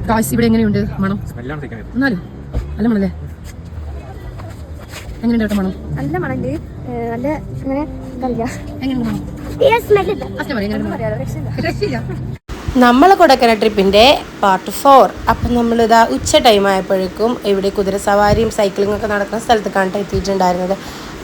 കാശ് ഇവിടെ എങ്ങനെയുണ്ട് മണം? എന്നാലും നല്ല മണല്ലേ? എങ്ങനെയുണ്ട് കേട്ടോ മണം? നല്ല മണുണ്ട്. നല്ല ഇങ്ങനെ എങ്ങനെയുണ്ട് മണം? നമ്മളെ കൊടൈക്കനാൽ ട്രിപ്പിൻ്റെ പാർട്ട് 4. അപ്പം നമ്മളിതാ ഉച്ച ടൈം ആയപ്പോഴേക്കും ഇവിടെ കുതിരസവാരിയും സൈക്ലിംഗ് ഒക്കെ നടക്കുന്ന സ്ഥലത്ത് കണ്ടിട്ട് എത്തിയിട്ടുണ്ടായിരുന്നത്.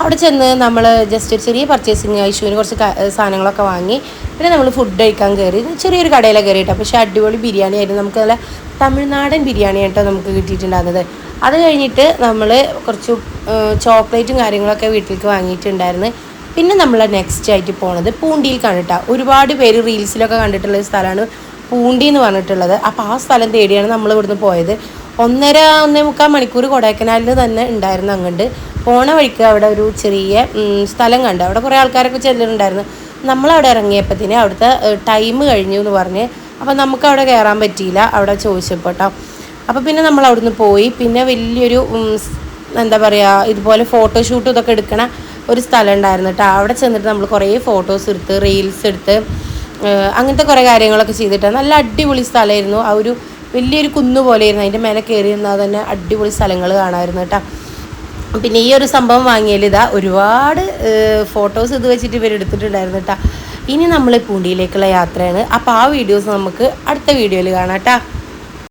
അവിടെ ചെന്ന് നമ്മൾ ജസ്റ്റ് ഒരു ചെറിയ പർച്ചേസിങ് ഐശുവിന് കുറച്ച് സാധനങ്ങളൊക്കെ വാങ്ങി പിന്നെ നമ്മൾ ഫുഡ് കഴിക്കാൻ കയറി. ചെറിയൊരു കടയിലാണ് കയറിയിട്ടോ. പക്ഷേ അടിപൊളി ബിരിയാണി ആയിരുന്നു. നമുക്ക് നല്ല തമിഴ്നാടൻ ബിരിയാണി ആയിട്ടോ നമുക്ക് കിട്ടിയിട്ടുണ്ടായിരുന്നത്. അത് കഴിഞ്ഞിട്ട് നമ്മൾ കുറച്ച് ചോക്ലേറ്റും കാര്യങ്ങളൊക്കെ വീട്ടിലേക്ക് വാങ്ങിയിട്ടുണ്ടായിരുന്നു. പിന്നെ നമ്മൾ നെക്സ്റ്റ് ആയിട്ട് പോണത് പൂണ്ടിയിലേക്കാണ് കേട്ടോ. ഒരുപാട് പേര് റീൽസിലൊക്കെ കണ്ടിട്ടുള്ള സ്ഥലമാണ് പൂണ്ടി എന്ന് പറഞ്ഞിട്ടുള്ളത്. അപ്പോൾ ആ സ്ഥലം തേടിയാണ് നമ്മൾ ഇവിടുന്ന് പോയത്. 1.5 മണിക്കൂർ കൊടൈക്കനാലിൽ തന്നെ ഉണ്ടായിരുന്നു. അങ്ങോട്ട് പോണ വഴിക്ക് അവിടെ ഒരു ചെറിയ സ്ഥലം കണ്ട് അവിടെ കുറേ ആൾക്കാരൊക്കെ ചെല്ലുന്നുണ്ടായിരുന്നു. നമ്മളവിടെ ഇറങ്ങിയപ്പോഴത്തേന് അവിടുത്തെ ടൈം കഴിഞ്ഞു എന്ന് പറഞ്ഞ് അപ്പോൾ നമുക്ക് അവിടെ കയറാൻ പറ്റിയില്ല. അവിടെ ചോദിച്ചപ്പോൾ കേട്ടോ. അപ്പോൾ പിന്നെ നമ്മൾ അവിടുന്ന് പോയി. പിന്നെ വലിയൊരു എന്താ പറയുക ഇതുപോലെ ഫോട്ടോഷൂട്ടും ഇതൊക്കെ എടുക്കണ ഒരു സ്ഥലം ഉണ്ടായിരുന്നു കേട്ടോ. അവിടെ ചെന്നിട്ട് നമ്മൾ കുറേ ഫോട്ടോസ് എടുത്ത് റീൽസ് എടുത്ത് അങ്ങനത്തെ കുറേ കാര്യങ്ങളൊക്കെ ചെയ്തിട്ട് നല്ല അടിപൊളി സ്ഥലമായിരുന്നു. ആ ഒരു വലിയൊരു കുന്നു പോലെയായിരുന്നു. അതിൻ്റെ മേലെ കയറി നിന്നാൽ തന്നെ അടിപൊളി സ്ഥലങ്ങൾ കാണാമായിരുന്നു കേട്ടോ. പിന്നെ ഈ ഒരു സംഭവം വാങ്ങിയാൽ ഇതാ ഒരുപാട് ഫോട്ടോസ് ഇത് വെച്ചിട്ട് ഇവർ എടുത്തിട്ടുണ്ടായിരുന്നു കേട്ടോ. ഇനി നമ്മൾ പൂണ്ടിയിലേക്കുള്ള യാത്രയാണ്. അപ്പോൾ ആ വീഡിയോസ് നമുക്ക് അടുത്ത വീഡിയോയിൽ കാണാം കേട്ടോ.